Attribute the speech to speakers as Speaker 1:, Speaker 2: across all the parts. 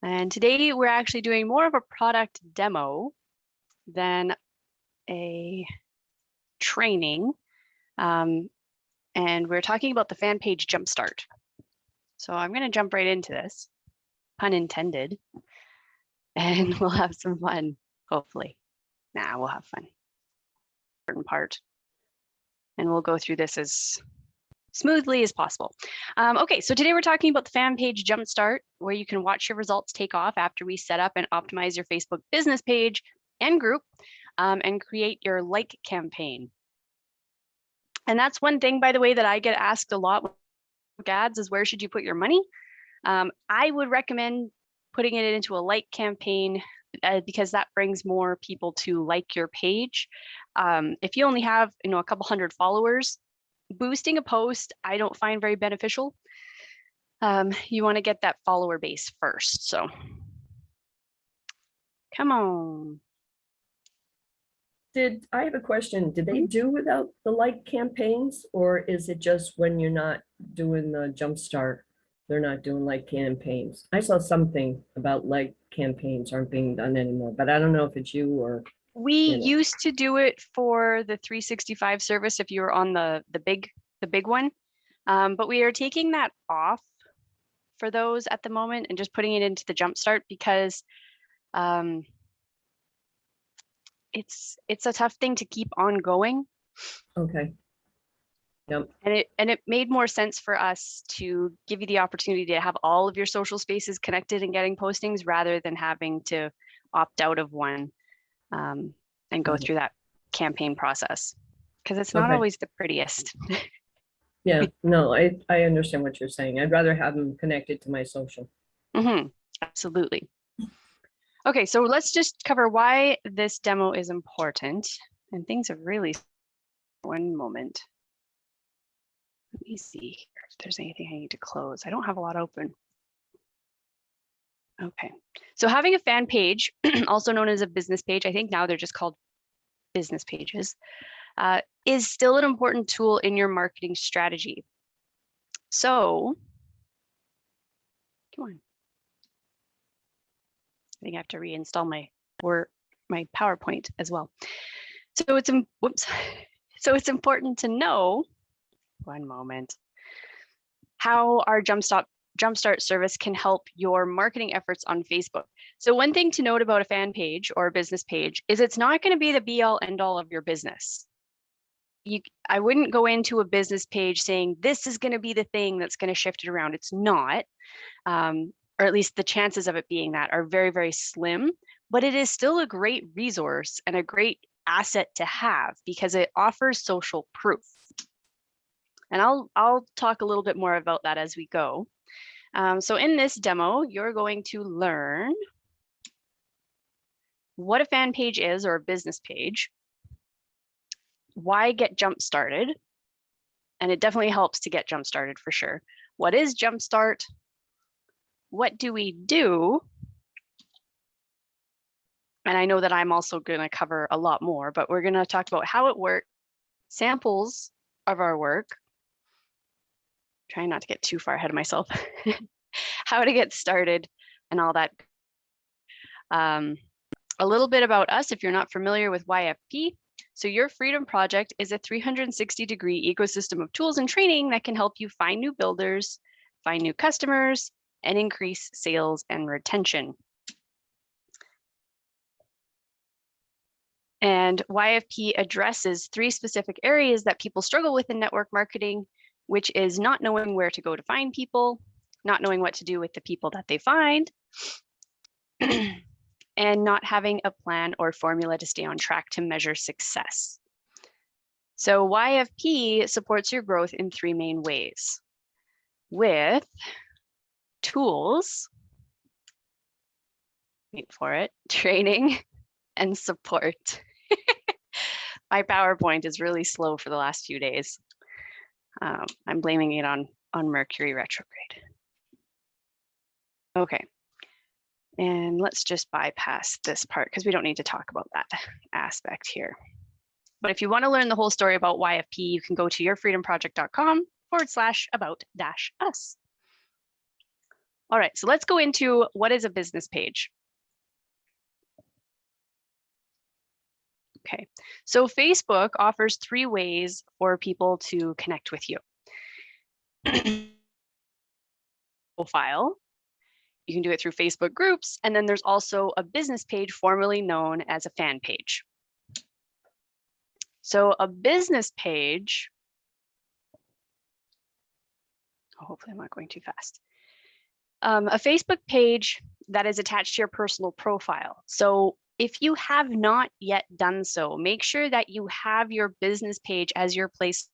Speaker 1: And today we're actually doing more of a product demo than a training. And we're talking about the Fanpage Jumpstart. So I'm going to jump right into this, pun intended, and we'll have some fun, hopefully. We'll have fun. Important part. And we'll go through this as smoothly as possible. Okay, so today we're talking about the Fanpage Jumpstart, where you can watch your results take off after we set up and optimize your Facebook business page and group and create your like campaign. And that's one thing, by the way, that I get asked a lot with ads is where should you put your money? I would recommend putting it into a like campaign because that brings more people to like your page. If you only have, a couple hundred followers, boosting a post, I don't find very beneficial. You want to get that follower base first. So come on.
Speaker 2: I have a question. Did they do without the like campaigns, or is it just when you're not doing the Jumpstart, they're not doing like campaigns? I saw something about like campaigns aren't being done anymore, but I don't know if it's you or.
Speaker 1: We used to do it for the 365 service if you were on the big one, but we are taking that off for those at the moment and just putting it into the Jumpstart because it's a tough thing to keep on going.
Speaker 2: Okay. Yep.
Speaker 1: And it made more sense for us to give you the opportunity to have all of your social spaces connected and getting postings rather than having to opt out of one and go through that campaign process because it's not always the prettiest.
Speaker 2: Yeah, no, I understand what you're saying. I'd rather have them connected to my social.
Speaker 1: Absolutely. Okay, so let's just cover why this demo is important. And things are really, one moment. Let me see here if there's anything I need to close. I don't have a lot open. Okay, so having a fan page, also known as a business page, I think now they're just called business pages, is still an important tool in your marketing strategy. So, come on. I think I have to reinstall my PowerPoint as well. So it's important to know, one moment, how our Jumpstart service can help your marketing efforts on Facebook. So one thing to note about a fan page or a business page is it's not going to be the be all end all of your business. I wouldn't go into a business page saying this is going to be the thing that's going to shift it around. It's not. Or at least the chances of it being that are very, very slim, but it is still a great resource and a great asset to have because it offers social proof. And I'll talk a little bit more about that as we go. So in this demo, you're going to learn what a fan page is or a business page, why Get Jumpstarted, and it definitely helps to get Jumpstarted for sure. What is Jumpstart? What do we do? And I know that I'm also going to cover a lot more, but we're going to talk about how it works, samples of our work, trying not to get too far ahead of myself, how to get started and all that. A little bit about us, if you're not familiar with YFP. So your Freedom Project is a 360-degree ecosystem of tools and training that can help you find new builders, find new customers, and increase sales and retention. And YFP addresses 3 specific areas that people struggle with in network marketing, which is not knowing where to go to find people, not knowing what to do with the people that they find, and not having a plan or formula to stay on track to measure success. So YFP supports your growth in 3 main ways: with tools, wait for it, training, and support. My PowerPoint is really slow for the last few days. I'm blaming it on Mercury retrograde. Okay, and let's just bypass this part because we don't need to talk about that aspect here. But if you want to learn the whole story about YFP, you can go to yourfreedomproject.com/about-us. All right, so let's go into what is a business page. Okay, so Facebook offers 3 ways for people to connect with you. Profile, you can do it through Facebook groups, and then there's also a business page formerly known as a fan page. So a business page, hopefully I'm not going too fast. A Facebook page that is attached to your personal profile. So if you have not yet done so, make sure that you have your business page as your place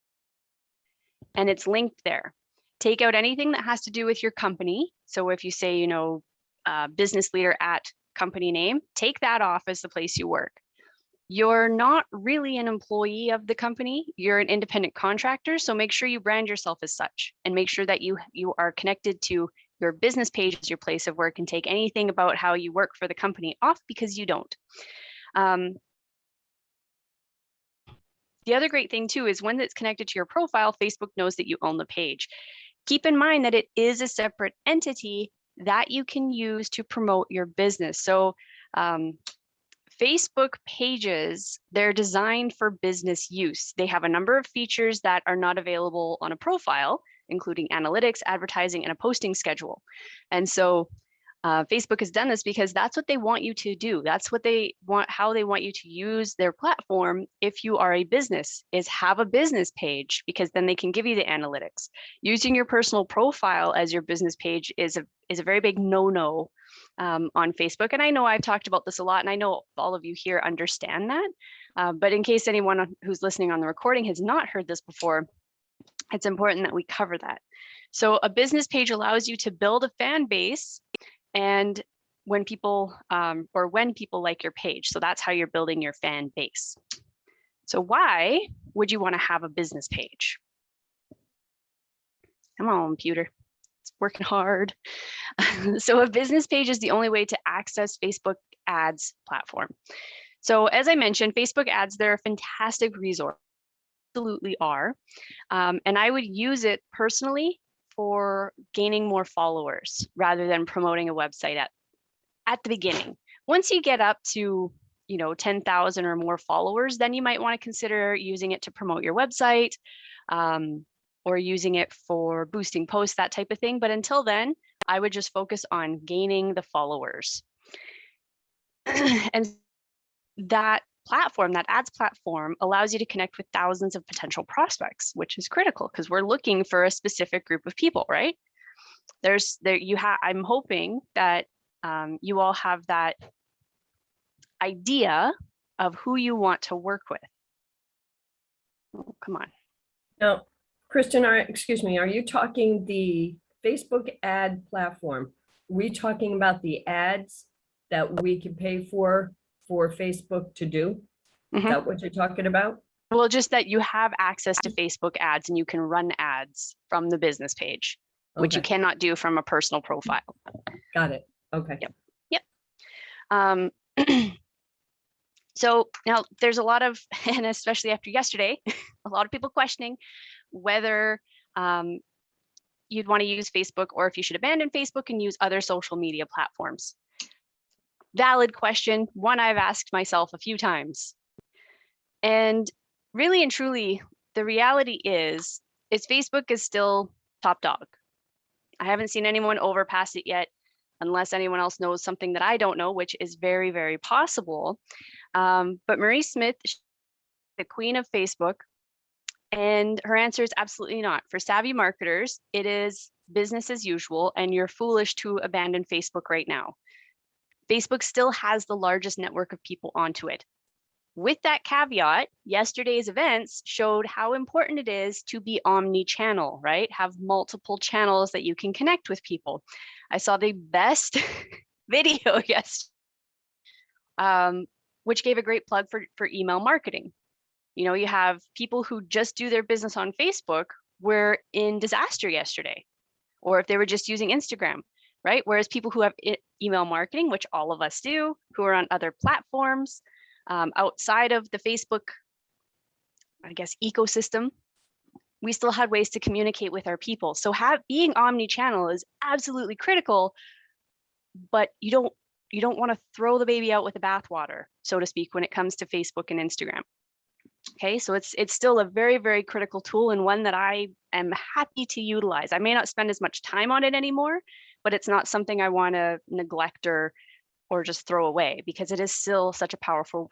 Speaker 1: and it's linked there. Take out anything that has to do with your company. So if you say, you know, business leader at company name, take that off as the place you work. You're not really an employee of the company, you're an independent contractor. So make sure you brand yourself as such and make sure that you are connected to your business page as your place of work and take anything about how you work for the company off because you don't. The other great thing too is when it's connected to your profile, Facebook knows that you own the page. Keep in mind that it is a separate entity that you can use to promote your business. So Facebook pages, they're designed for business use. They have a number of features that are not available on a profile, including analytics, advertising, and a posting schedule. And so Facebook has done this because that's what they want you to do. That's what they want, how they want you to use their platform. If you are a business, is have a business page because then they can give you the analytics. Using your personal profile as your business page is a very big no-no on Facebook. And I know I've talked about this a lot, and I know all of you here understand that. But in case anyone who's listening on the recording has not heard this before, it's important that we cover that. So a business page allows you to build a fan base and when people like your page. So that's how you're building your fan base. So why would you want to have a business page? Come on, computer. It's working hard. So a business page is the only way to access Facebook ads platform. So as I mentioned, Facebook ads, they're a fantastic resource. Absolutely are. And I would use it personally for gaining more followers rather than promoting a website at the beginning. Once you get up to, you know, 10,000 or more followers, then you might want to consider using it to promote your website or using it for boosting posts, that type of thing. But until then, I would just focus on gaining the followers. And that platform, that ads platform, allows you to connect with thousands of potential prospects, which is critical because we're looking for a specific group of people, right? I'm hoping that you all have that idea of who you want to work with. Oh, come on.
Speaker 2: Now, Kristen, excuse me, are you talking the Facebook ad platform? Are we talking about the ads that we can pay for Facebook to do? Is that what you're talking about?
Speaker 1: Well, just that you have access to Facebook ads and you can run ads from the business page, which you cannot do from a personal profile.
Speaker 2: Got it. Okay.
Speaker 1: Yep. So now there's a lot of, and especially after yesterday, a lot of people questioning whether you'd want to use Facebook or if you should abandon Facebook and use other social media platforms. Valid question, one I've asked myself a few times. And really and truly, the reality is Facebook is still top dog. I haven't seen anyone overpass it yet, unless anyone else knows something that I don't know, which is very, very possible. But Marie Smith, the queen of Facebook, and her answer is absolutely not. For savvy marketers, it is business as usual, and you're foolish to abandon Facebook right now. Facebook still has the largest network of people onto it. With that caveat, yesterday's events showed how important it is to be omni-channel, right? Have multiple channels that you can connect with people. I saw the best video yesterday, which gave a great plug for email marketing. You know, you have people who just do their business on Facebook were in disaster yesterday, or if they were just using Instagram, right? Whereas people who have email marketing, which all of us do, who are on other platforms, outside of the Facebook, I guess, ecosystem, we still had ways to communicate with our people. So being omni-channel is absolutely critical, but you don't want to throw the baby out with the bathwater, so to speak, when it comes to Facebook and Instagram. Okay, so it's still a very, very critical tool, and one that I am happy to utilize. I may not spend as much time on it anymore, but it's not something I want to neglect or just throw away, because it is still such a powerful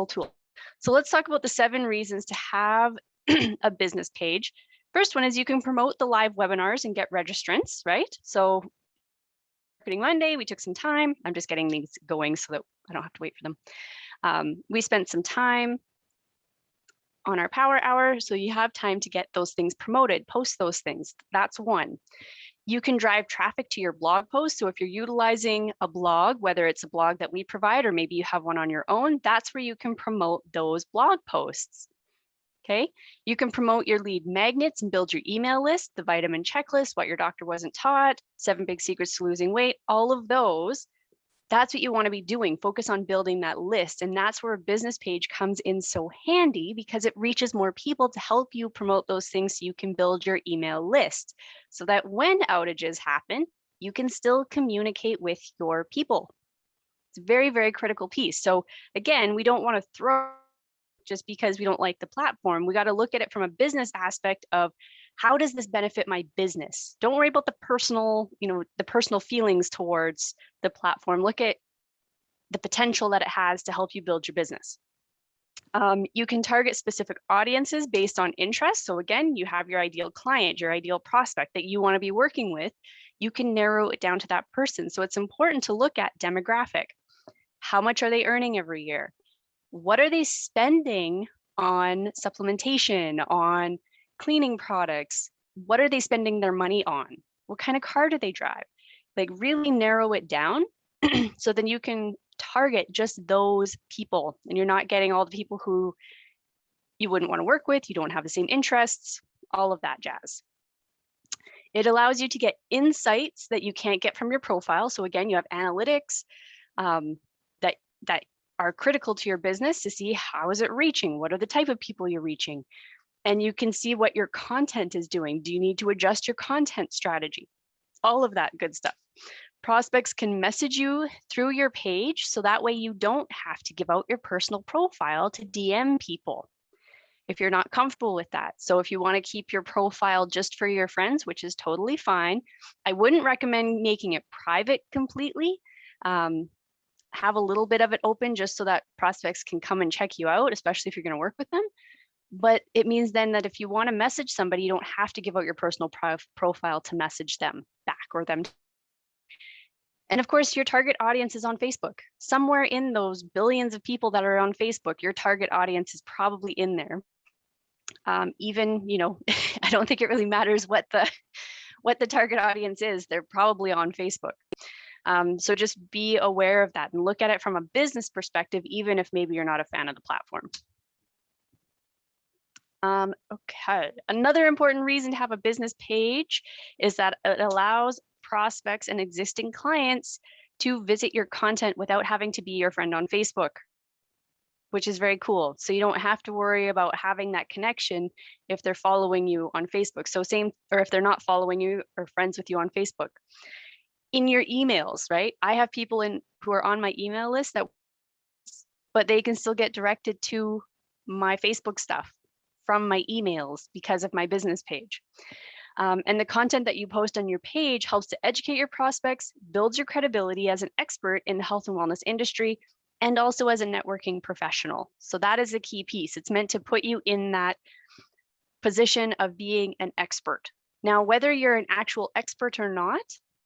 Speaker 1: tool. So let's talk about the 7 reasons to have a business page. First one is you can promote the live webinars and get registrants, right? So Marketing Monday, we took some time. I'm just getting these going so that I don't have to wait for them. We spent some time on our power hour, so you have time to get those things promoted, post those things. That's one. You can drive traffic to your blog post. So if you're utilizing a blog, whether it's a blog that we provide, or maybe you have one on your own, that's where you can promote those blog posts. Okay, you can promote your lead magnets and build your email list, the vitamin checklist, what your doctor wasn't taught, 7 big secrets to losing weight, all of those. That's what you want to be doing. Focus on building that list. And that's where a business page comes in so handy, because it reaches more people to help you promote those things so you can build your email list, so that when outages happen, you can still communicate with your people. It's a very, very critical piece. So again, we don't want to throw just because we don't like the platform. We got to look at it from a business aspect of, how does this benefit my business? Don't worry about the personal, the personal feelings towards the platform. Look at the potential that it has to help you build your business. You can target specific audiences based on interest. So again, you have your ideal client, your ideal prospect that you want to be working with. You can narrow it down to that person. So it's important to look at demographic. How much are they earning every year? What are they spending on supplementation, on cleaning products? What are they spending their money on? What kind of car do they drive? Like, really narrow it down so then you can target just those people, and you're not getting all the people who you wouldn't want to work with, you don't have the same interests, all of that jazz. It allows you to get insights that you can't get from your profile. So again, you have analytics that are critical to your business to see, how is it reaching? What are the type of people you're reaching? And you can see what your content is doing. Do you need to adjust your content strategy? All of that good stuff. Prospects can message you through your page, so that way you don't have to give out your personal profile to DM people if you're not comfortable with that. So if you want to keep your profile just for your friends, which is totally fine, I wouldn't recommend making it private completely. Have a little bit of it open just so that prospects can come and check you out, especially if you're going to work with them. But it means then that if you want to message somebody, you don't have to give out your personal profile to message them back, or them. And of course, your target audience is on Facebook. Somewhere in those billions of people that are on Facebook, your target audience is probably in there. Even, I don't think it really matters what the target audience is. They're probably on Facebook. So just be aware of that and look at it from a business perspective, even if maybe you're not a fan of the platform. Okay, another important reason to have a business page is that it allows prospects and existing clients to visit your content without having to be your friend on Facebook, which is very cool. So you don't have to worry about having that connection if they're following you on Facebook. So or if they're not following you or friends with you on Facebook. In your emails, right? I have people who are on my email list but they can still get directed to my Facebook stuff from my emails because of my business page. And the content that you post on your page helps to educate your prospects, builds your credibility as an expert in the health and wellness industry, and also as a networking professional. So that is a key piece. It's meant to put you in that position of being an expert. Now, whether you're an actual expert or not,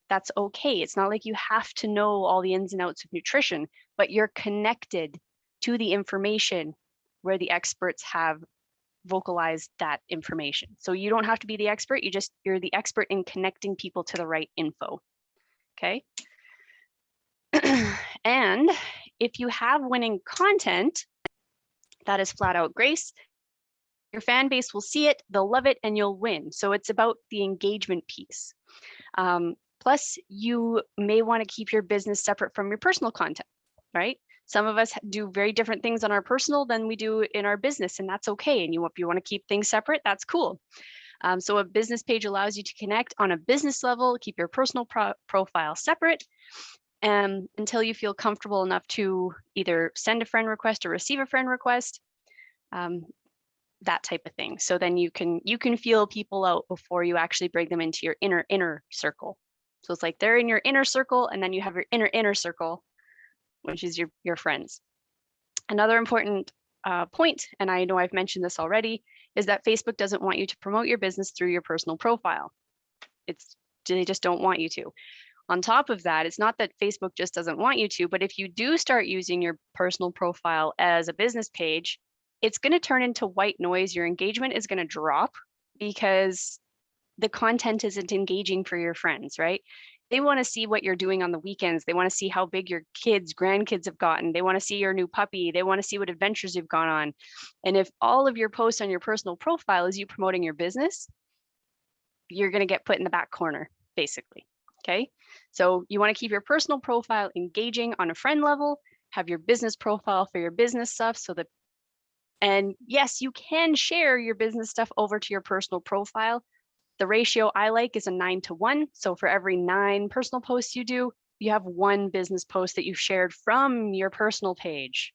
Speaker 1: that's okay. It's not like you have to know all the ins and outs of nutrition, but you're connected to the information where the experts have vocalized that information. So you don't have to be the expert, you're the expert in connecting people to the right info. Okay. And if you have winning content, that is flat out grace. Your fan base will see it, they'll love it, and you'll win. So it's about the engagement piece. Plus, you may want to keep your business separate from your personal content, right? Some of us do very different things on our personal than we do in our business, and that's okay. And if you want to keep things separate, that's cool. So a business page allows you to connect on a business level, keep your personal profile separate until you feel comfortable enough to either send a friend request or receive a friend request, that type of thing. So then you can feel people out before you actually bring them into your inner circle. So it's like they're in your inner circle, and then you have your inner circle, which is your friends. Another important point, and I know I've mentioned this already, is that Facebook doesn't want you to promote your business through your personal profile. They just don't want you to. On top of that, it's not that Facebook just doesn't want you to, but if you do start using your personal profile as a business page, it's going to turn into white noise. Your engagement is going to drop because the content isn't engaging for your friends, right? They want to see what you're doing on the weekends. They want to see how big your grandkids have gotten. They want to see your new puppy. They want to see what adventures you've gone on. And if all of your posts on your personal profile is you promoting your business, you're going to get put in the back corner, basically. Okay. So you want to keep your personal profile engaging on a friend level, have your business profile for your business stuff and yes, you can share your business stuff over to your personal profile. The ratio I like is a 9-to-1. So for every 9 personal posts you do, you have 1 business post that you've shared from your personal page.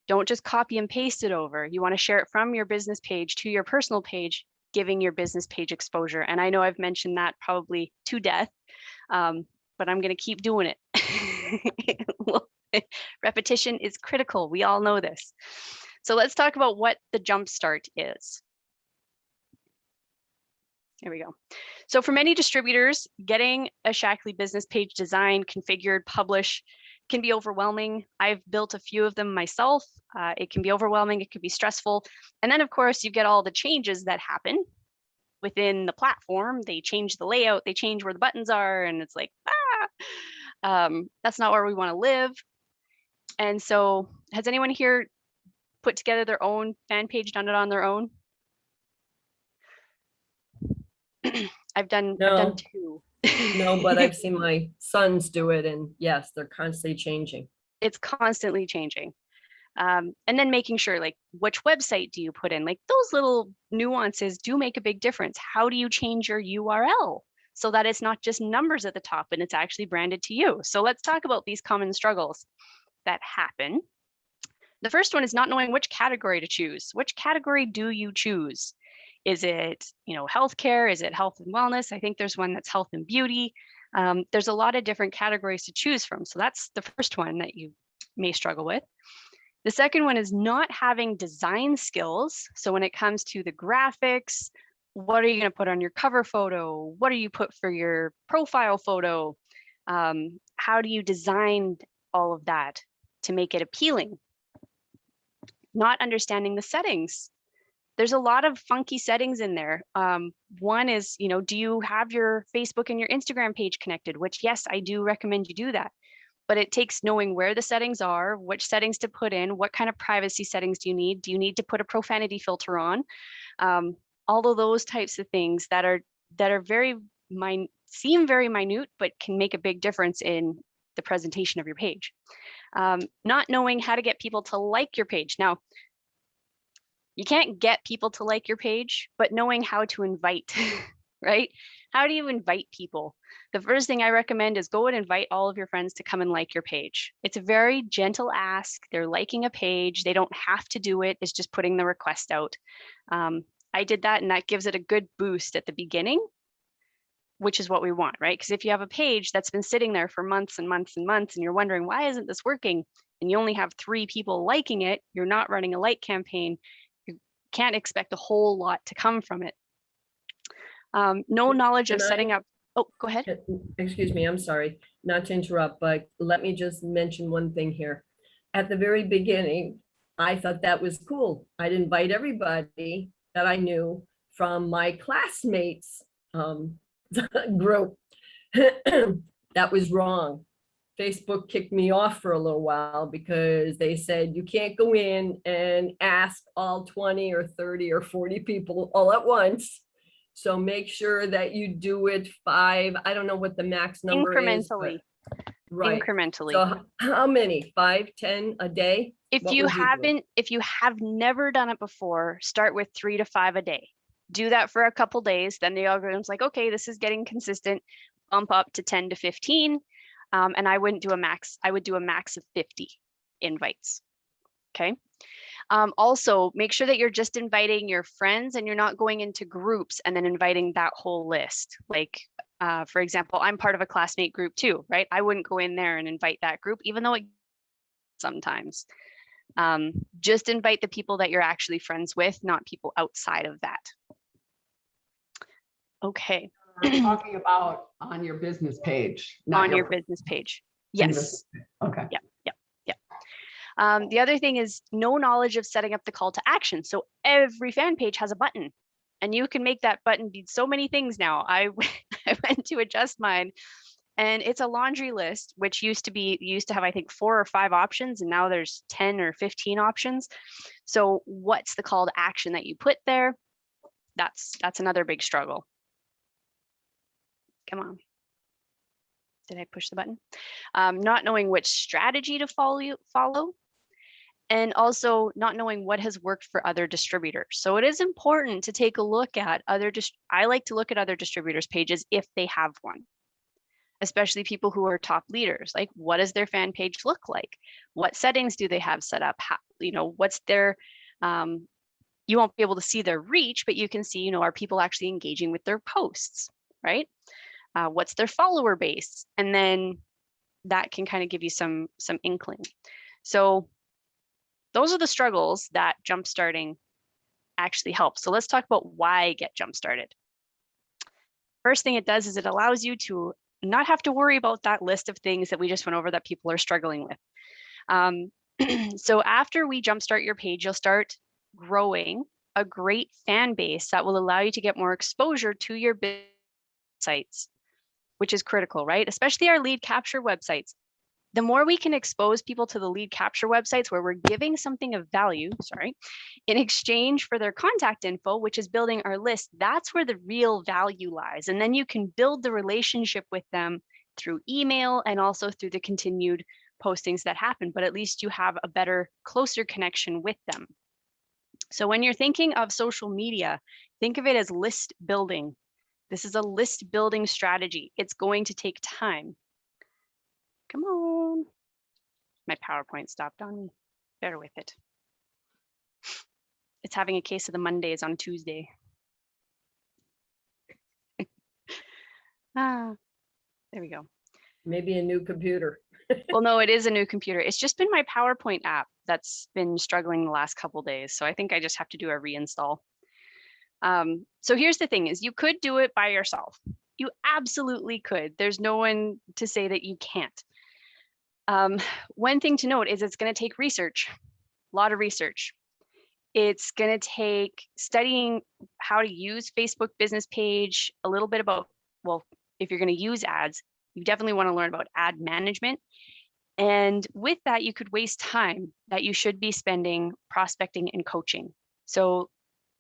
Speaker 1: Don't just copy and paste it over. You want to share it from your business page to your personal page, giving your business page exposure. And I know I've mentioned that probably to death, but I'm going to keep doing it. Repetition is critical. We all know this. So let's talk about what the Jumpstart is. Here we go. So for many distributors, getting a Shackley business page designed, configured, published can be overwhelming. I've built a few of them myself. It can be overwhelming. It can be stressful. And then, of course, you get all the changes that happen within the platform. They change the layout. They change where the buttons are. And it's like, that's not where we want to live. And so has anyone here put together their own fan page, done it on their own? I've done 2.
Speaker 2: No, but I've seen my sons do it, and yes, they're constantly changing.
Speaker 1: It's constantly changing. And then making sure, like, which website do you put in? Like, those little nuances do make a big difference. How do you change your URL so that it's not just numbers at the top and it's actually branded to you? So let's talk about these common struggles that happen. The first one is not knowing which category to choose. Which category do you choose? Is it, healthcare? Is it health and wellness? I think there's one that's health and beauty. There's a lot of different categories to choose from. So that's the first one that you may struggle with. The second one is not having design skills. So when it comes to the graphics, what are you going to put on your cover photo? What do you put for your profile photo? How do you design all of that to make it appealing? Not understanding the settings. There's a lot of funky settings in there. One is, do you have your Facebook and your Instagram page connected? Which, yes, I do recommend you do that. But it takes knowing where the settings are, which settings to put in, what kind of privacy settings do you need? Do you need to put a profanity filter on? All of those types of things that are seem very minute, but can make a big difference in the presentation of your page. Not knowing how to get people to like your page. Now, you can't get people to like your page, but knowing how to invite, right? How do you invite people? The first thing I recommend is go and invite all of your friends to come and like your page. It's a very gentle ask. They're liking a page. They don't have to do it. It's just putting the request out. I did that, and that gives it a good boost at the beginning, which is what we want, right? Because if you have a page that's been sitting there for months and months and months, and you're wondering, why isn't this working? And you only have 3 people liking it, you're not running a like campaign, you can't expect a whole lot to come from it. No knowledge of setting up. Oh, go ahead.
Speaker 2: Excuse me, I'm sorry, not to interrupt, but let me just mention one thing here. At the very beginning, I thought that was cool. I'd invite everybody that I knew from my classmates group. That was wrong. Facebook kicked me off for a little while because they said you can't go in and ask all 20 or 30 or 40 people all at once. So make sure that you do it 5. I don't know what the max number is.
Speaker 1: Incrementally.
Speaker 2: Right.
Speaker 1: incrementally.
Speaker 2: So how many? 5, 10 a day?
Speaker 1: If
Speaker 2: What
Speaker 1: you
Speaker 2: would you do?
Speaker 1: if you have never done it before, start with 3 to 5 a day. Do that for a couple days. Then the algorithm's like, okay, this is getting consistent. Bump up to 10 to 15. And I wouldn't do a max. I would do a max of 50 invites. Okay. Also, make sure that you're just inviting your friends and you're not going into groups and then inviting that whole list. Like, for example, I'm part of a classmate group too, right? I wouldn't go in there and invite that group, even though it sometimes. Just invite the people that you're actually friends with, not people outside of that. Okay.
Speaker 3: We're talking about on your business page, not
Speaker 1: On your business page. Yes.
Speaker 3: Okay.
Speaker 1: Yeah. Yeah. Yeah. The other thing is no knowledge of setting up the call to action. So every fan page has a button and you can make that button be so many things now. I went to adjust mine and it's a laundry list, which used to have, I think, 4 or 5 options, and now there's 10 or 15 options. So what's the call to action that you put there? That's another big struggle. Come on. Did I push the button? Not knowing which strategy to follow, and also not knowing what has worked for other distributors. So it is important to take a look at I like to look at other distributors' pages if they have one, especially people who are top leaders. Like, what does their fan page look like? What settings do they have set up? How, what's their, you won't be able to see their reach, but you can see, are people actually engaging with their posts, right? What's their follower base? And then that can kind of give you some inkling. So those are the struggles that jumpstarting actually helps. So let's talk about why Get Jumpstarted. First thing it does is it allows you to not have to worry about that list of things that we just went over that people are struggling with. So after we jumpstart your page, you'll start growing a great fan base that will allow you to get more exposure to your business sites, which is critical, right? Especially our lead capture websites. The more we can expose people to the lead capture websites where we're giving something of value, in exchange for their contact info, which is building our list, that's where the real value lies. And then you can build the relationship with them through email and also through the continued postings that happen, but at least you have a better, closer connection with them. So when you're thinking of social media, think of it as list building. This is a list building strategy. It's going to take time. Come on. My PowerPoint stopped on me. Bear with it. It's having a case of the Mondays on Tuesday. There we go.
Speaker 2: Maybe a new computer.
Speaker 1: Well, no, it is a new computer. It's just been my PowerPoint app that's been struggling the last couple days. So I think I just have to do a reinstall. So here's the thing is you could do it by yourself. You absolutely could. There's no one to say that you can't. One thing to note is it's going to take research, a lot of research. It's going to take studying how to use Facebook business page, a little bit about, well, if you're going to use ads, you definitely want to learn about ad management. And with that, you could waste time that you should be spending prospecting and coaching. So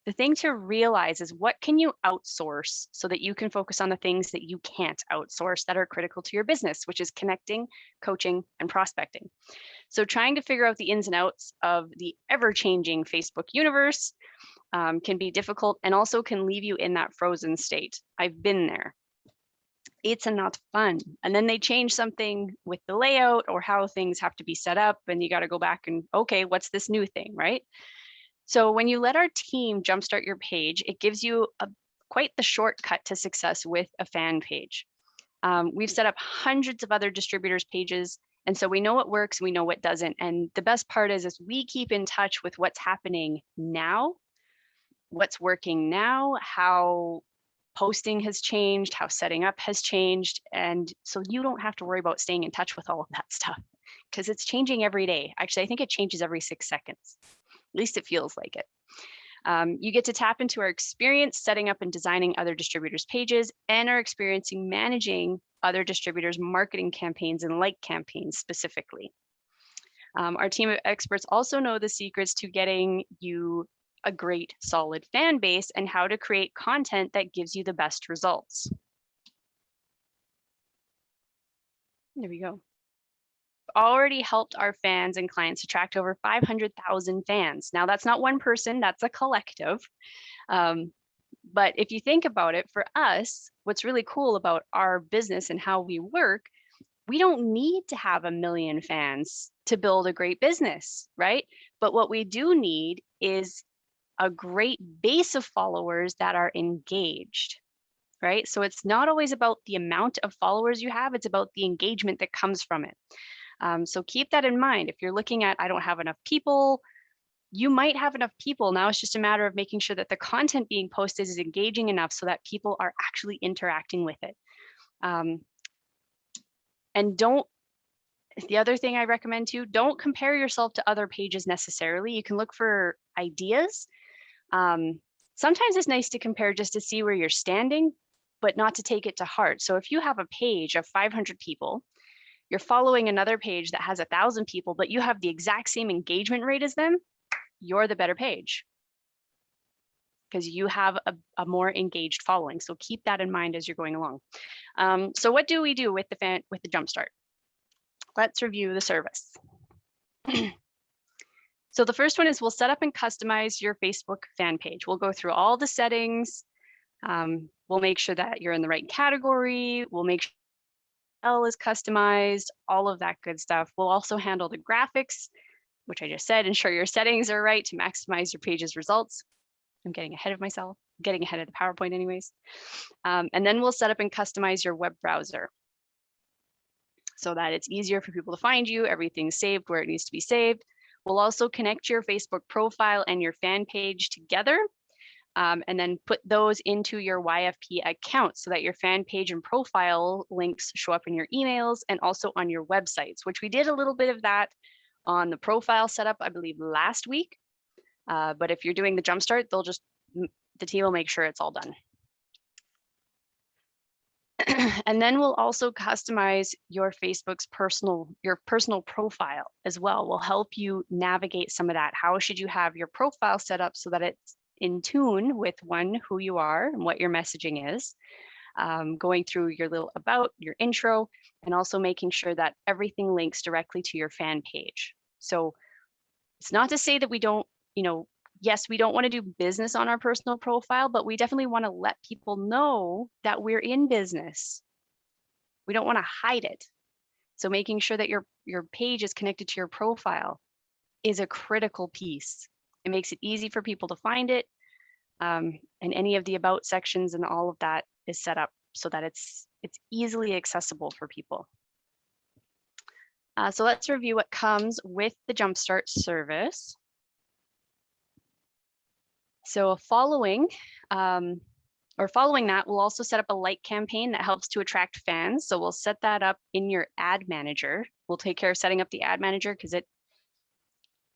Speaker 1: the thing to realize is what can you outsource so that you can focus on the things that you can't outsource that are critical to your business, which is connecting, coaching, and prospecting. So trying to figure out the ins and outs of the ever-changing Facebook universe can be difficult and also can leave you in that frozen state. I've been there. It's not fun. And then they change something with the layout or how things have to be set up, and you got to go back and, okay, what's this new thing, right? So when you let our team jumpstart your page, it gives you quite the shortcut to success with a fan page. We've set up hundreds of other distributors' pages, and so we know what works, we know what doesn't. And the best part is we keep in touch with what's happening now, what's working now, how posting has changed, how setting up has changed. And so you don't have to worry about staying in touch with all of that stuff because it's changing every day. Actually, I think it changes every 6 seconds. At least it feels like it. You get to tap into our experience setting up and designing other distributors' pages and our experience in managing other distributors' marketing campaigns and like campaigns specifically. Our team of experts also know the secrets to getting you a great solid fan base and how to create content that gives you the best results. There we go. already helped our fans and clients attract over 500,000 fans. Now, that's not one person, that's a collective. But if you think about it, for us, what's really cool about our business and how we work, we don't need to have 1 million fans to build a great business, right? But what we do need is a great base of followers that are engaged, right? So it's not always about the amount of followers you have, it's about the engagement that comes from it. So keep that in mind. If you're looking at, I don't have enough people, you might have enough people. Now it's just a matter of making sure that the content being posted is engaging enough so that people are actually interacting with it. And the other thing I recommend too, don't compare yourself to other pages necessarily. You can look for ideas. Sometimes it's nice to compare just to see where you're standing, but not to take it to heart. So if you have a page of 500 people, you're following another page that has 1,000 people, but you have the exact same engagement rate as them, you're the better page because you have a more engaged following. So keep that in mind as you're going along. So what do we do with the Jumpstart? Let's review the service. So the first one is we'll set up and customize your Facebook fan page. We'll go through all the settings. We'll make sure that you're in the right category. We'll make sure L is customized, all of that good stuff. We'll also handle the graphics, which I just said, ensure your settings are right to maximize your page's results. I'm getting ahead of myself, getting ahead of the PowerPoint anyways. And then we'll set up and customize your web browser so that it's easier for people to find you, everything's saved where it needs to be saved. We'll also connect your Facebook profile and your fan page together, and then put those into your YFP account so that your fan page and profile links show up in your emails and also on your websites, which we did a little bit of that on the profile setup, I believe last week. But if you're doing the Jumpstart, the team will make sure it's all done. And then we'll also customize your Facebook's personal profile as well. We'll help you navigate some of that. How should you have your profile set up so that it's in tune with who you are and what your messaging is, going through your little about, your intro, and also making sure that everything links directly to your fan page. So it's not to say that we don't, yes, we don't want to do business on our personal profile, but we definitely want to let people know that we're in business. We don't want to hide it. So making sure that your page is connected to your profile is a critical piece. It makes it easy for people to find it. And any of the about sections and all of that is set up so that it's easily accessible for people. So let's review what comes with the Jumpstart service. So following that, we'll also set up a like campaign that helps to attract fans. So we'll set that up in your ad manager. We'll take care of setting up the ad manager because it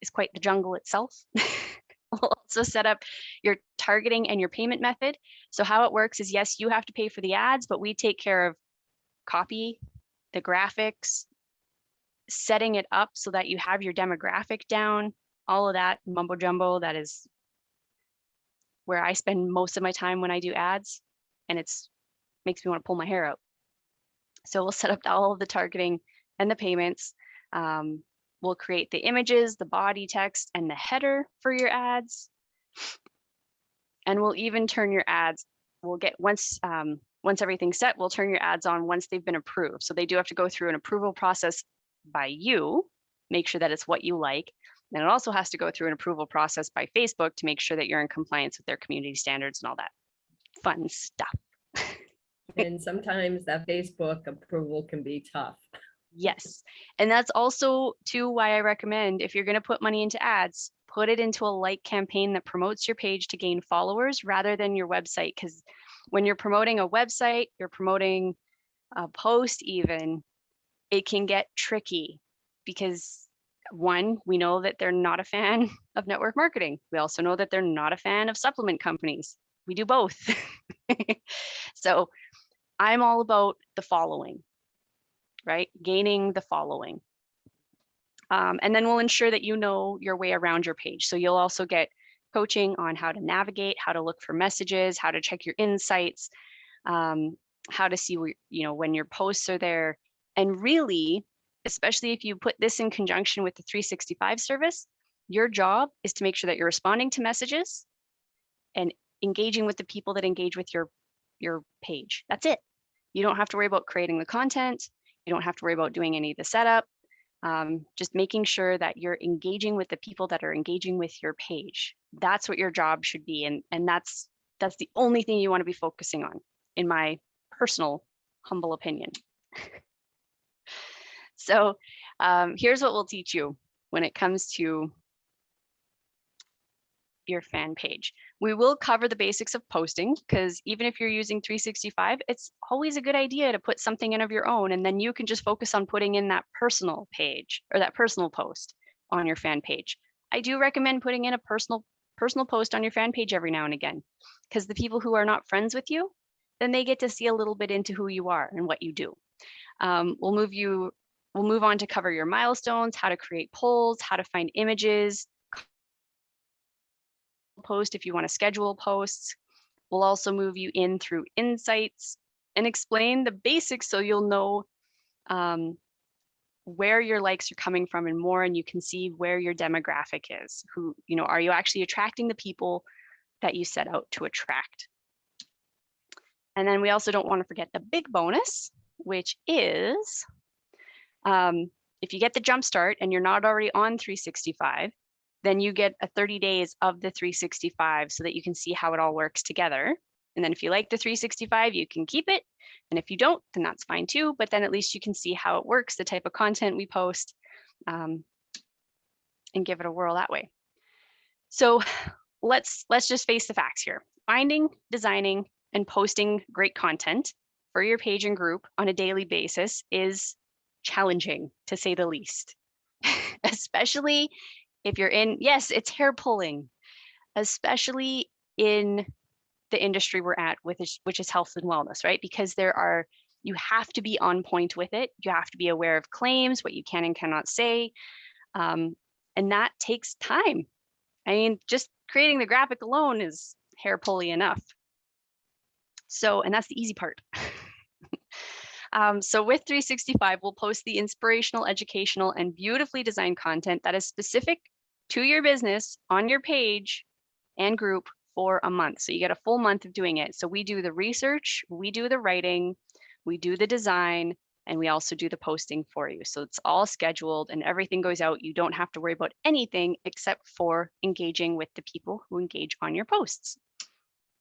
Speaker 1: is quite the jungle itself. We'll also set up your targeting and your payment method. So how it works is, yes, you have to pay for the ads, but we take care of copy, the graphics, setting it up so that you have your demographic down, all of that mumbo jumbo. That is where I spend most of my time when I do ads, and makes me want to pull my hair out. So we'll set up all of the targeting and the payments. We'll create the images, the body text, and the header for your ads. And we'll even turn your ads. We'll get once everything's set, we'll turn your ads on once they've been approved. So they do have to go through an approval process by you, make sure that it's what you like. And it also has to go through an approval process by Facebook to make sure that you're in compliance with their community standards and all that fun stuff.
Speaker 2: And sometimes that Facebook approval can be tough.
Speaker 1: Yes. And that's also too why I recommend, if you're going to put money into ads, put it into a like campaign that promotes your page to gain followers rather than your website. Because when you're promoting a website, you're promoting a post even, it can get tricky because one, we know that they're not a fan of network marketing. We also know that they're not a fan of supplement companies. We do both. So I'm all about the following, right? Gaining the following. And then we'll ensure that you know your way around your page. So you'll also get coaching on how to navigate, how to look for messages, how to check your insights, how to see when your posts are there. And really, especially if you put this in conjunction with the 365 service, your job is to make sure that you're responding to messages and engaging with the people that engage with your page. That's it. You don't have to worry about creating the content. You don't have to worry about doing any of the setup. Just making sure that you're engaging with the people that are engaging with your page. That's what your job should be. And that's the only thing you want to be focusing on, in my personal, humble opinion. So here's what we'll teach you when it comes to your fan page. We will cover the basics of posting, because even if you're using 365, it's always a good idea to put something in of your own, and then you can just focus on putting in that personal page or that personal post on your fan page. I do recommend putting in a personal post on your fan page every now and again, because the people who are not friends with you, then they get to see a little bit into who you are and what you do. We'll move on to cover your milestones, how to create polls, how to find images, post if you want to schedule posts. We'll also move you in through insights and explain the basics so you'll know where your likes are coming from and more, and you can see where your demographic is. Who, are you actually attracting the people that you set out to attract? And then we also don't want to forget the big bonus, which is if you get the Jumpstart and you're not already on 365, then you get a 30 days of the 365 so that you can see how it all works together. And then if you like the 365, you can keep it. And if you don't, then that's fine too. But then at least you can see how it works, the type of content we post, and give it a whirl that way. So let's just face the facts here. Finding, designing, and posting great content for your page and group on a daily basis is challenging, to say the least, especially if you're in, yes, it's hair pulling, especially in the industry we're at, which is health and wellness, right? Because you have to be on point with it. You have to be aware of claims, what you can and cannot say. And that takes time. I mean, just creating the graphic alone is hair pully enough. So, and that's the easy part. So with 365, we'll post the inspirational, educational, and beautifully designed content that is specific to your business on your page and group for a month. So you get a full month of doing it. So we do the research, we do the writing, we do the design, and we also do the posting for you. So it's all scheduled and everything goes out. You don't have to worry about anything except for engaging with the people who engage on your posts,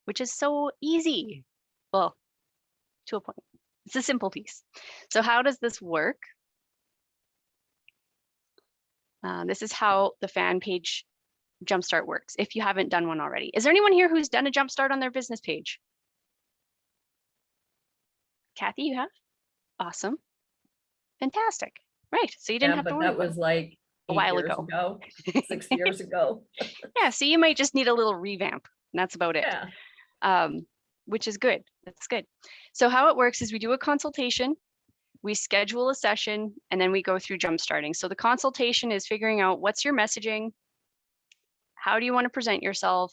Speaker 1: which is so easy. Well, to a point. It's a simple piece. So how does this work? This is how the fan page Jumpstart works, if you haven't done one already. Is there anyone here who's done a Jumpstart on their business page? Kathy, you have? Awesome. Fantastic. Right. So you didn't have to worry
Speaker 2: that was like
Speaker 1: a
Speaker 2: 8
Speaker 1: while
Speaker 2: years
Speaker 1: ago.
Speaker 2: 6 years ago.
Speaker 1: Yeah, so you might just need a little revamp, and that's about it.
Speaker 2: Yeah.
Speaker 1: Which is good. That's good. So how it works is we do a consultation, we schedule a session, and then we go through Jumpstarting. So the consultation is figuring out what's your messaging, how do you want to present yourself,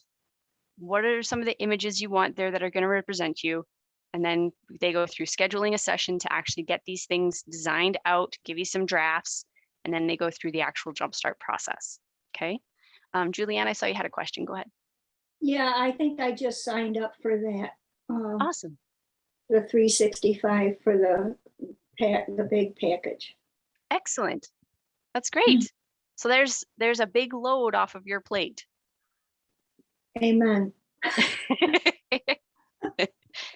Speaker 1: what are some of the images you want there that are going to represent you, and then they go through scheduling a session to actually get these things designed out, give you some drafts, and then they go through the actual Jumpstart process. Okay. Julianne, I saw you had a question. Go ahead.
Speaker 4: Yeah, I think I just signed up for that.
Speaker 1: Awesome.
Speaker 4: The 365 for the big package.
Speaker 1: Excellent. That's great. So there's a big load off of your plate.
Speaker 4: Amen.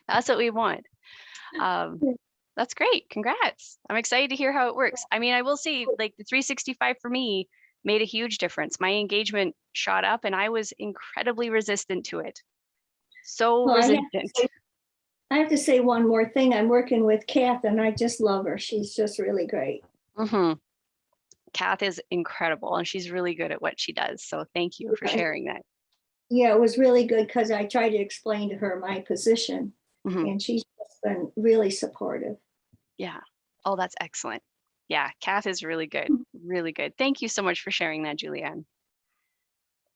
Speaker 1: That's what we want. That's great. Congrats. I'm excited to hear how it works. I mean, I will say, like, the 365 for me made a huge difference. My engagement shot up and I was incredibly resistant to it. So
Speaker 4: Well,
Speaker 1: resistant.
Speaker 4: I have to say one more thing. I'm working with Kath and I just love her. She's just really great.
Speaker 1: Kath is incredible and she's really good at what she does. So thank you for sharing that.
Speaker 4: Yeah, it was really good because I tried to explain to her my position and she's just been really supportive.
Speaker 1: Yeah. Oh, that's excellent. Yeah, Kath is really good. Really good. Thank you so much for sharing that, Julianne.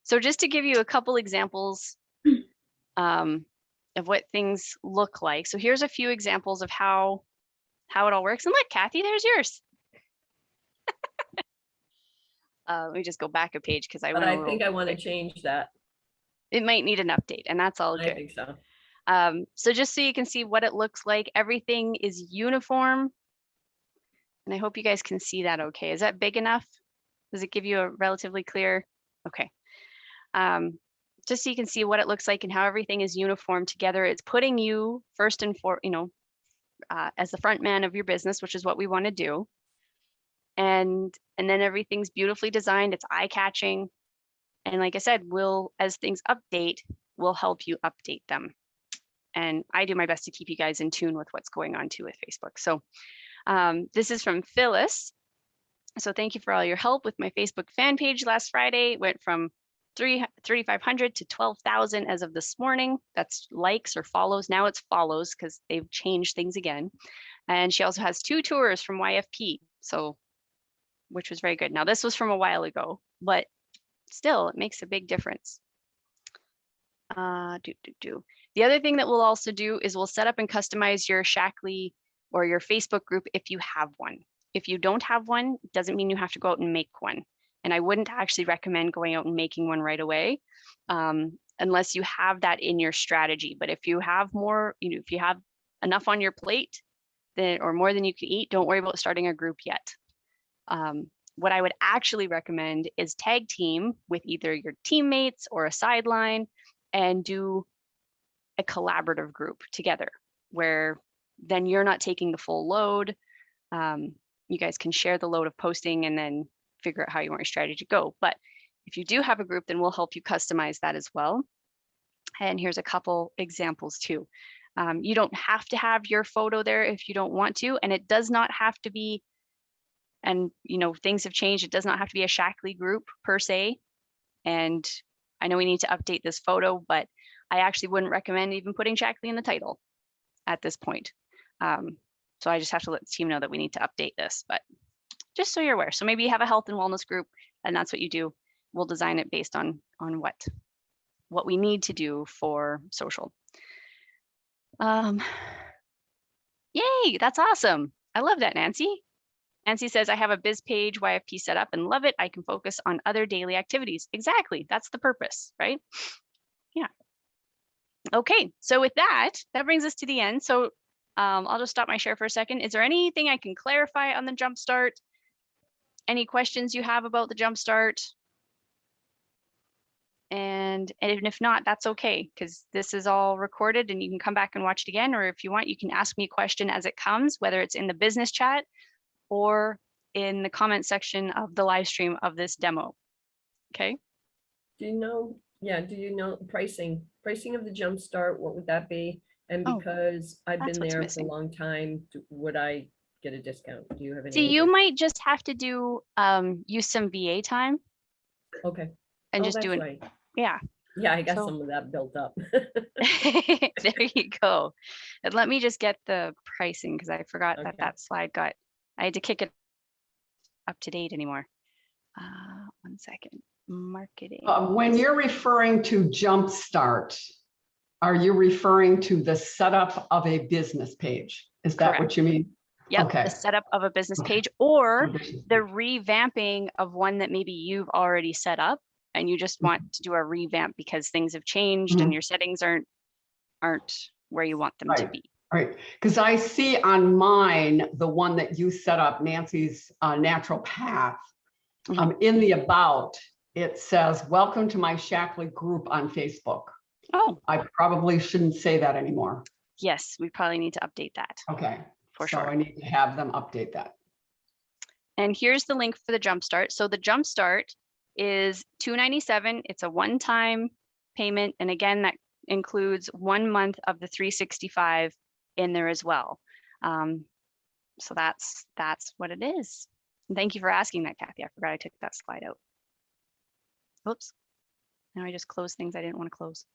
Speaker 1: So just to give you a couple examples of what things look like. So here's a few examples of how it all works. And look, Kathy, there's yours. Let me just go back a page because I
Speaker 2: But
Speaker 1: went a
Speaker 2: I
Speaker 1: little
Speaker 2: think I want to
Speaker 1: quick.
Speaker 2: change that.
Speaker 1: It might need an update, and that's all
Speaker 2: I
Speaker 1: good.
Speaker 2: think so.
Speaker 1: So just so you can see what it looks like, everything is uniform. And I hope you guys can see that okay. Is that big enough? Does it give you a relatively clear? Okay. Just so you can see what it looks like and how everything is uniform together. It's putting you first and for, as the front man of your business, which is what we want to do. And then everything's beautifully designed. It's eye-catching. And like I said, as things update, we'll help you update them. And I do my best to keep you guys in tune with what's going on too with Facebook. So this is from Phyllis. So thank you for all your help with my Facebook fan page last Friday. It went from 3,500 to 12,000 as of this morning. That's likes or follows. Now it's follows because they've changed things again. And she also has 2 tours from YFP, so which was very good. Now this was from a while ago, but still it makes a big difference. The other thing that we'll also do is we'll set up and customize your Shackley or your Facebook group if you have one. If you don't have one, it doesn't mean you have to go out and make one. And I wouldn't actually recommend going out and making one right away unless you have that in your strategy. But if you have more, if you have enough on your plate or more than you can eat, don't worry about starting a group yet. What I would actually recommend is tag team with either your teammates or a sideline and do a collaborative group together where then you're not taking the full load. You guys can share the load of posting and then figure out how you want your strategy to go. But if you do have a group, then we'll help you customize that as well. And here's a couple examples too. You don't have to have your photo there if you don't want to, and it does not have to be, and things have changed. It does not have to be a Shackley group per se. And I know we need to update this photo, but I actually wouldn't recommend even putting Shackley in the title at this point. So I just have to let the team know that we need to update this, but just so you're aware. So maybe you have a health and wellness group and that's what you do. We'll design it based on what we need to do for social. Yay, that's awesome. I love that, Nancy. Nancy says, I have a biz page YFP set up and love it. I can focus on other daily activities. Exactly, that's the purpose, right? Yeah. Okay, so with that brings us to the end. So I'll just stop my share for a second. Is there anything I can clarify on the Jumpstart? Any questions you have about the Jumpstart? And if not, that's okay, because this is all recorded and you can come back and watch it again, or if you want, you can ask me a question as it comes, whether it's in the business chat or in the comment section of the live stream of this demo. Okay.
Speaker 2: Do you know pricing of the Jumpstart? What would that be? And because I've been there for a long time, would I get a discount? Do you have any?
Speaker 1: See, you might just have to do use some VA time.
Speaker 2: Okay.
Speaker 1: And just do it.
Speaker 2: Right.
Speaker 1: Yeah.
Speaker 2: Yeah, I got some of that built up.
Speaker 1: There you go. And let me just get the pricing because I forgot that slide I had to kick it up to date anymore. 1 second. Marketing.
Speaker 3: When you're referring to Jumpstart, are you referring to the setup of a business page? Is that
Speaker 1: Correct.
Speaker 3: what you mean?
Speaker 1: Yep,
Speaker 3: okay.
Speaker 1: The setup of a business page or the revamping of one that maybe you've already set up and you just want to do a revamp because things have changed and your settings aren't where you want them to be.
Speaker 3: Right, because I see on mine, the one that you set up, Nancy's Natural Path, in the about, it says, welcome to my Shackley group on Facebook.
Speaker 1: Oh.
Speaker 3: I probably shouldn't say that anymore.
Speaker 1: Yes, we probably need to update that.
Speaker 3: Okay,
Speaker 1: for
Speaker 3: so
Speaker 1: sure.
Speaker 3: I need to have them update that.
Speaker 1: And here's the link for the Jumpstart. So the Jumpstart is $297. It's a one-time payment. And again, that includes 1 month of the 365 in there as well. So that's what it is. And thank you for asking that, Kathy. I forgot I took that slide out. Oops. Now I just closed things I didn't want to close.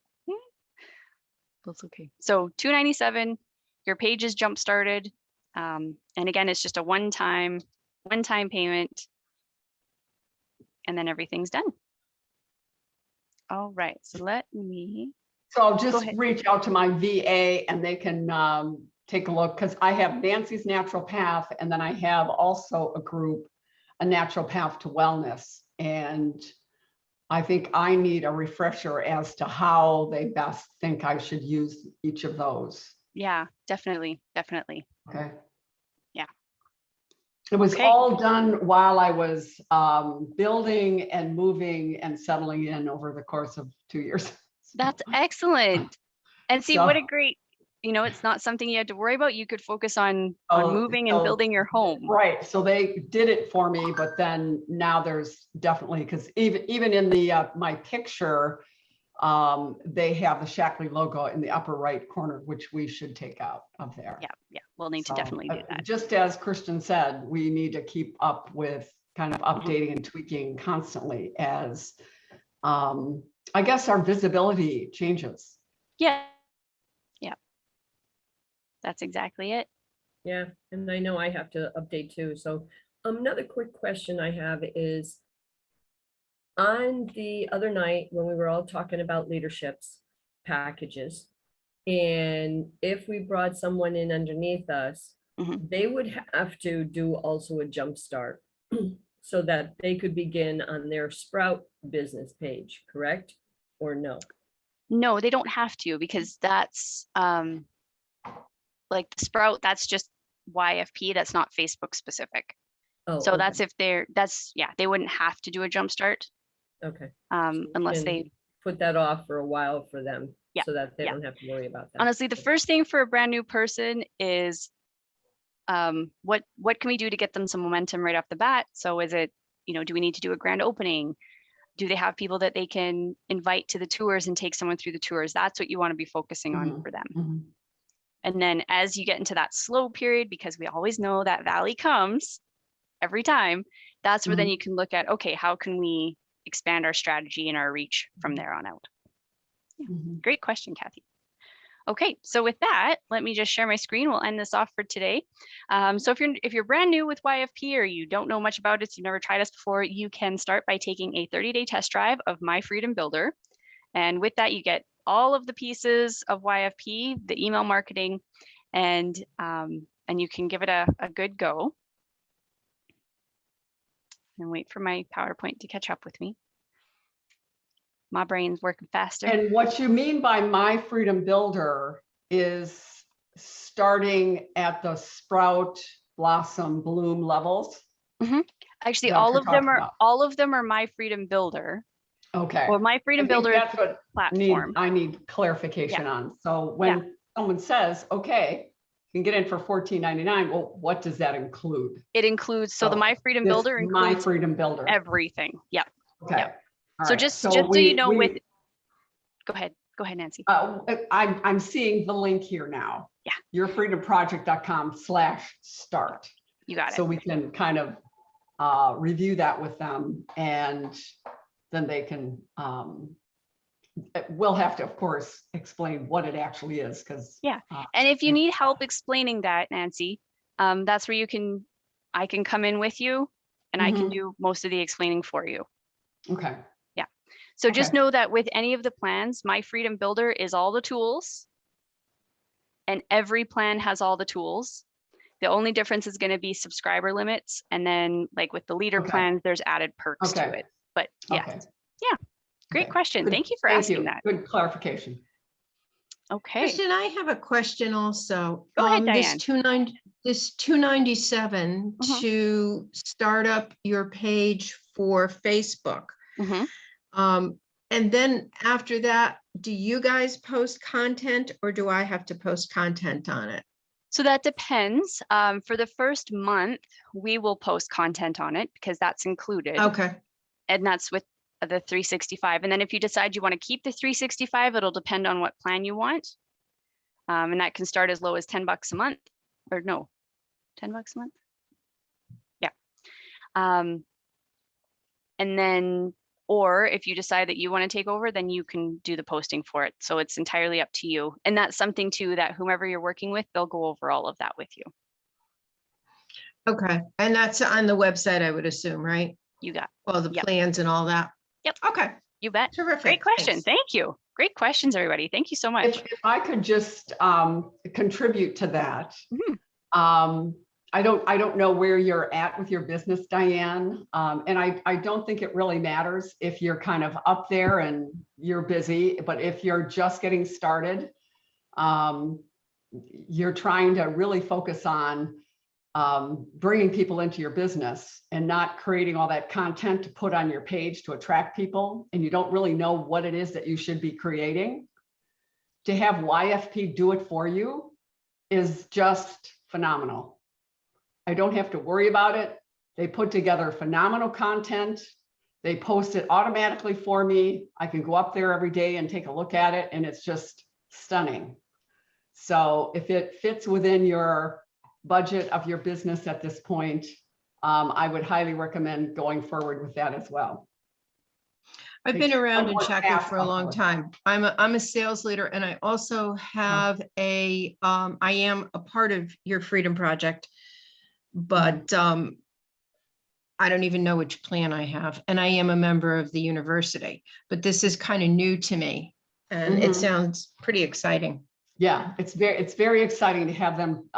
Speaker 1: That's okay. So $297, your page is jump started. And again, it's just a one-time payment. And then everything's done. All right, so let me.
Speaker 3: So I'll just reach out to my VA and they can take a look because I have Nancy's Natural Path and then I have also a group a natural path to wellness. And I think I need a refresher as to how they best think I should use each of those.
Speaker 1: Yeah, definitely. Definitely.
Speaker 3: Okay.
Speaker 1: Yeah.
Speaker 3: It was
Speaker 1: Okay.
Speaker 3: all done while I was building and moving and settling in over the course of 2 years.
Speaker 1: That's excellent. And see,
Speaker 3: So-
Speaker 1: what a great, it's not something you had to worry about. You could focus on
Speaker 3: Oh,
Speaker 1: moving and
Speaker 3: so-
Speaker 1: building your home.
Speaker 3: Right. So they did it for me, but then now there's definitely, because even in the my picture, they have the Shackley logo in the upper right corner, which we should take out of there.
Speaker 1: Yeah, yeah. We'll need to
Speaker 3: So,
Speaker 1: definitely do that.
Speaker 3: Just as Kristen said, we need to keep up with kind of
Speaker 1: Mm-hmm.
Speaker 3: updating and tweaking constantly as I guess our visibility changes.
Speaker 1: Yeah. Yeah. That's exactly it.
Speaker 2: Yeah, and I know I have to update too. So another quick question I have is, on the other night when we were all talking about leaderships packages, and if we brought someone in underneath us,
Speaker 1: Mhm.
Speaker 2: they would have to do also a jumpstart so that they could begin on their Sprout business page, correct? Or no?
Speaker 1: No, they don't have to, because that's like the Sprout, that's just YFP. That's not Facebook specific.
Speaker 2: Oh,
Speaker 1: So
Speaker 2: okay,
Speaker 1: that's if they wouldn't have to do a jumpstart
Speaker 2: okay.
Speaker 1: unless
Speaker 2: And
Speaker 1: they,
Speaker 2: put that off for a while for them,
Speaker 1: Yeah,
Speaker 2: so that they
Speaker 1: yeah.
Speaker 2: don't have to worry about that.
Speaker 1: honestly, the first thing for a brand new person is what can we do to get them some momentum right off the bat? So is it, do we need to do a grand opening? Do they have people that they can invite to the tours and take someone through the tours? That's what you want to be focusing on for them.
Speaker 3: Mhm.
Speaker 1: And then as you get into that slow period, because we always know that valley comes every time, that's where then you can look at, okay, how can we expand our strategy and our reach from there on out?
Speaker 3: Mhm.
Speaker 1: Great question, Kathy. Okay, so with that, let me just share my screen. We'll end this off for today. So if you're brand new with YFP or you don't know much about it, you've never tried us before, you can start by taking a 30-day test drive of My Freedom Builder. And with that, you get all of the pieces of YFP, the email marketing, and you can give it a good go. And wait for my PowerPoint to catch up with me. My brain's working faster.
Speaker 3: And what you mean by My Freedom Builder is starting at the sprout, blossom, bloom levels.
Speaker 1: Actually,
Speaker 3: That's what you're
Speaker 1: all of them are My Freedom Builder,
Speaker 3: Okay.
Speaker 1: or My Freedom
Speaker 3: I think
Speaker 1: Builder
Speaker 3: that's what
Speaker 1: platform.
Speaker 3: I need clarification on. So when someone says, okay, you can get in for $14.99, well, what does that include?
Speaker 1: It includes, so the
Speaker 3: So
Speaker 1: My Freedom
Speaker 3: this
Speaker 1: Builder
Speaker 3: My
Speaker 1: includes
Speaker 3: Freedom Builder.
Speaker 1: everything. Yep.
Speaker 3: Okay.
Speaker 1: Yep.
Speaker 3: All
Speaker 1: So
Speaker 3: right.
Speaker 1: just so you know,
Speaker 3: we-
Speaker 1: go ahead, Nancy.
Speaker 3: I'm seeing the link here now.
Speaker 1: Yeah.
Speaker 3: yourfreedomproject.com/start.
Speaker 1: You got it.
Speaker 3: So we can kind of review that with them, and then they can, we'll have to, of course, explain what it actually is, because.
Speaker 1: Yeah. And if you need help explaining that, Nancy, that's where I can come in with you and I can do most of the explaining for you.
Speaker 3: Okay.
Speaker 1: So just
Speaker 3: Okay.
Speaker 1: know that with any of the plans, My Freedom Builder is all the tools, and every plan has all the tools. The only difference is going to be subscriber limits. And then like with the leader
Speaker 3: Okay.
Speaker 1: plans, there's added perks to
Speaker 3: Okay.
Speaker 1: it. But yeah,
Speaker 3: Okay.
Speaker 1: yeah, great
Speaker 3: Okay.
Speaker 1: question.
Speaker 3: Good.
Speaker 1: Thank you for asking that.
Speaker 3: Good clarification.
Speaker 1: Okay.
Speaker 5: Kristen, I have a question also.
Speaker 1: Go ahead,
Speaker 5: This
Speaker 1: Diane.
Speaker 5: $297
Speaker 1: Mhm.
Speaker 5: to start up your page for Facebook.
Speaker 1: Mhm.
Speaker 5: And then after that, do you guys post content or do I have to post content on it?
Speaker 1: So that depends. For the first month, we will post content on it because that's included.
Speaker 5: Okay.
Speaker 1: And that's with the 365. And then if you decide you want to keep the 365, it'll depend on what plan you want. And that can start as low as $10 a month, or no, $10 a month. Yeah. And then, or if you decide that you want to take over, then you can do the posting for it. So it's entirely up to you. And that's something too, that whomever you're working with, they'll go over all of that with you.
Speaker 5: Okay. And that's on the website, I would assume, right?
Speaker 1: You got,
Speaker 5: All the
Speaker 1: Yep.
Speaker 5: plans and all that.
Speaker 1: Yep.
Speaker 5: Okay.
Speaker 1: you bet.
Speaker 5: Terrific.
Speaker 1: Great question.
Speaker 5: Thanks.
Speaker 1: Thank you. Great questions, everybody. Thank you so much.
Speaker 3: If I could just contribute to that.
Speaker 1: Mhm.
Speaker 3: I don't know where you're at with your business, Diane. And I don't think it really matters if you're kind of up there and you're busy, but if you're just getting started, you're trying to really focus on bringing people into your business and not creating all that content to put on your page to attract people, and you don't really know what it is that you should be creating. To have YFP do it for you is just phenomenal. I don't have to worry about it. They put together phenomenal content. They post it automatically for me. I can go up there every day and take a look at it, and it's just stunning. So if it fits within your budget of your business at this point, I would highly recommend going forward with that as well.
Speaker 5: I've been around in
Speaker 3: more
Speaker 5: Shaklee
Speaker 3: tasks
Speaker 5: for a long
Speaker 3: upward.
Speaker 5: time. I'm a sales leader, and I also have I am a part of your Freedom Project, but I don't even know which plan I have, and I am a member of the university, but this is kind of new to me, and it sounds pretty exciting.
Speaker 3: Yeah, it's very exciting to have them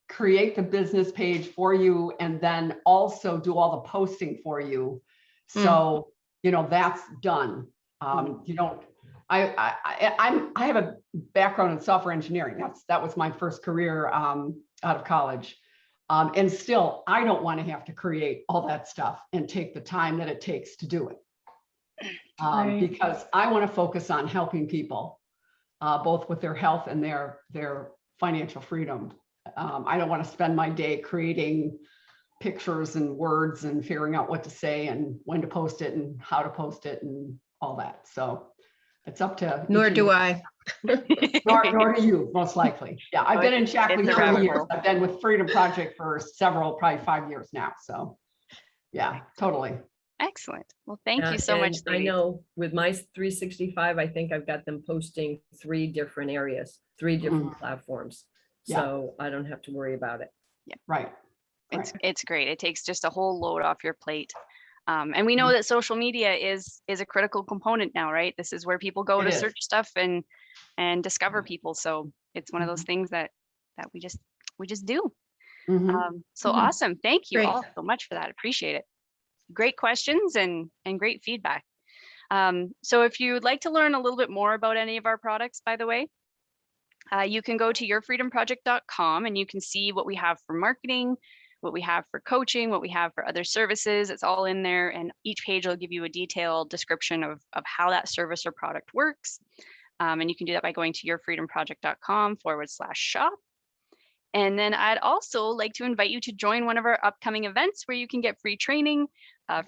Speaker 3: create the business page for you and then also do all the posting for you. So, you know, that's done. You don't, I have a background in software engineering. That was my first career out of college. And still, I don't want to have to create all that stuff and take the time that it takes to do it. Because I want to focus on helping people, both with their health and their financial freedom. I don't want to spend my day creating pictures and words and figuring out what to say and when to post it and how to post it and all that. So it's up to.
Speaker 5: Nor do I.
Speaker 3: Nor do you, most likely. Yeah, I've been in Shaklee
Speaker 1: it's a
Speaker 3: 20
Speaker 1: rabbit
Speaker 3: years.
Speaker 1: hole.
Speaker 3: I've been with Freedom Project for probably 5 years now. So yeah, totally.
Speaker 1: Excellent. Well, thank
Speaker 2: Yeah,
Speaker 1: you so much.
Speaker 2: and I know with my 365, I think I've got them posting 3 different areas, 3 different platforms.
Speaker 3: Yeah.
Speaker 2: So I don't have to worry about it.
Speaker 3: Right.
Speaker 1: It's great. It takes just a whole load off your plate. And we know that social media is a critical component now, right? This is where people go
Speaker 3: It
Speaker 1: to
Speaker 3: is.
Speaker 1: search stuff and discover people. So it's one of those things that we just do. So awesome. Thank you
Speaker 5: Great.
Speaker 1: all so much for that. Appreciate it. Great questions and great feedback. So if you'd like to learn a little bit more about any of our products, by the way, you can go to yourfreedomproject.com and you can see what we have for marketing, what we have for coaching, what we have for other services. It's all in there, and each page will give you a detailed description of how that service or product works. And you can do that by going to yourfreedomproject.com/shop. And then I'd also like to invite you to join one of our upcoming events where you can get free training,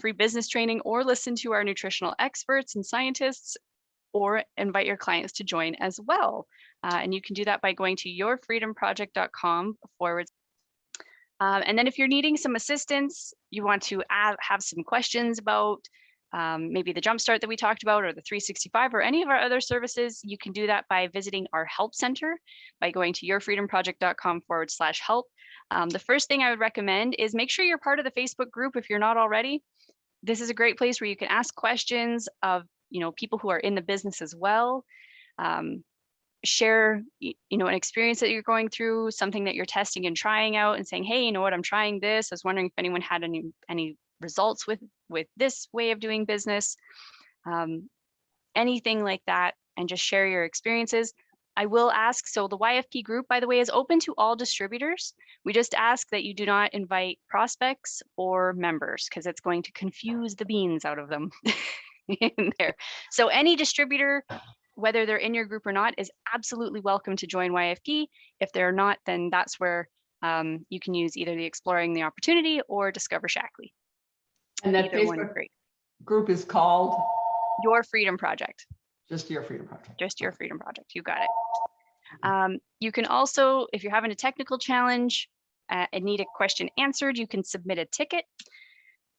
Speaker 1: free business training, or listen to our nutritional experts and scientists, or invite your clients to join as well. And you can do that by going to yourfreedomproject.com/. And then if you're needing some assistance, you want to have some questions about maybe the Jumpstart that we talked about, or the 365, or any of our other services, you can do that by visiting our help center by going to yourfreedomproject.com/help. The first thing I would recommend is make sure you're part of the Facebook group if you're not already. This is a great place where you can ask questions of people who are in the business as well. Share an experience that you're going through, something that you're testing and trying out, and saying, hey, you know what, I'm trying this. I was wondering if anyone had any results with this way of doing business, anything like that, and just share your experiences. I will ask, so the YFP group, by the way, is open to all distributors. We just ask that you do not invite prospects or members, because it's going to confuse the beans out of them in there. So any distributor, whether they're in your group or not, is absolutely welcome to join YFP. If they're not, then that's where you can use either the Exploring the Opportunity or Discover Shaklee.
Speaker 3: And that
Speaker 1: Either one is
Speaker 3: Facebook
Speaker 1: great.
Speaker 3: group is called
Speaker 1: Your Freedom Project.
Speaker 3: Just Your Freedom Project.
Speaker 1: Just Your Freedom Project. You got it. You can also, if you're having a technical challenge and need a question answered, you can submit a ticket.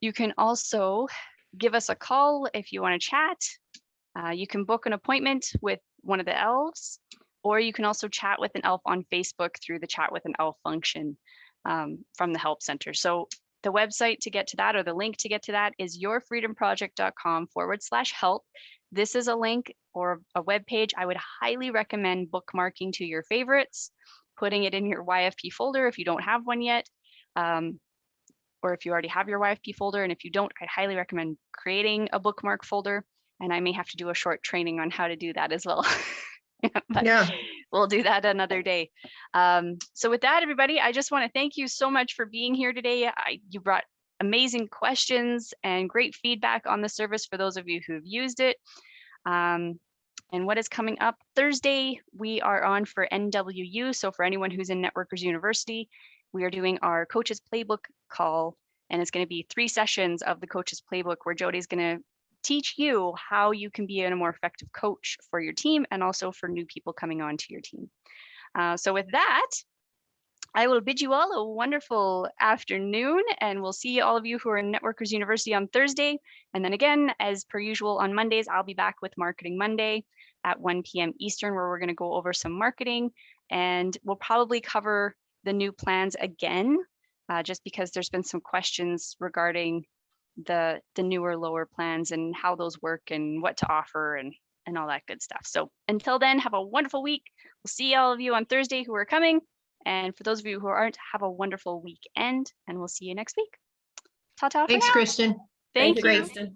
Speaker 1: You can also give us a call if you want to chat. You can book an appointment with one of the elves, or you can also chat with an elf on Facebook through the chat with an elf function from the help center. So the website to get to that, or the link to get to that, is yourfreedomproject.com/help. This is a link or a web page I would highly recommend bookmarking to your favorites, putting it in your YFP folder if you don't have one yet, or if you already have your YFP folder. And if you don't, I highly recommend creating a bookmark folder. And I may have to do a short training on how to do that as well. But
Speaker 5: Yeah.
Speaker 1: we'll do that another day. So with that, everybody, I just want to thank you so much for being here today. You brought amazing questions and great feedback on the service for those of you who've used it. And what is coming up Thursday, we are on for NWU. So for anyone who's in Networkers University, we are doing our Coaches Playbook call, and it's going to be 3 sessions of the Coaches Playbook where Jody's going to teach you how you can be a more effective coach for your team and also for new people coming onto your team. So with that, I will bid you all a wonderful afternoon, and we'll see all of you who are in Networkers University on Thursday. And then again, as per usual on Mondays, I'll be back with Marketing Monday at 1 p.m. Eastern, where we're going to go over some marketing, and we'll probably cover the new plans again, just because there's been some questions regarding the newer lower plans and how those work and what to offer and all that good stuff. So until then, have a wonderful week. We'll see all of you on Thursday who are coming. And for those of you who aren't, have a wonderful weekend, and we'll see you next week. Ta-ta for
Speaker 5: Thanks,
Speaker 1: now.
Speaker 5: Kristen.
Speaker 1: Thank you.
Speaker 2: Kristen.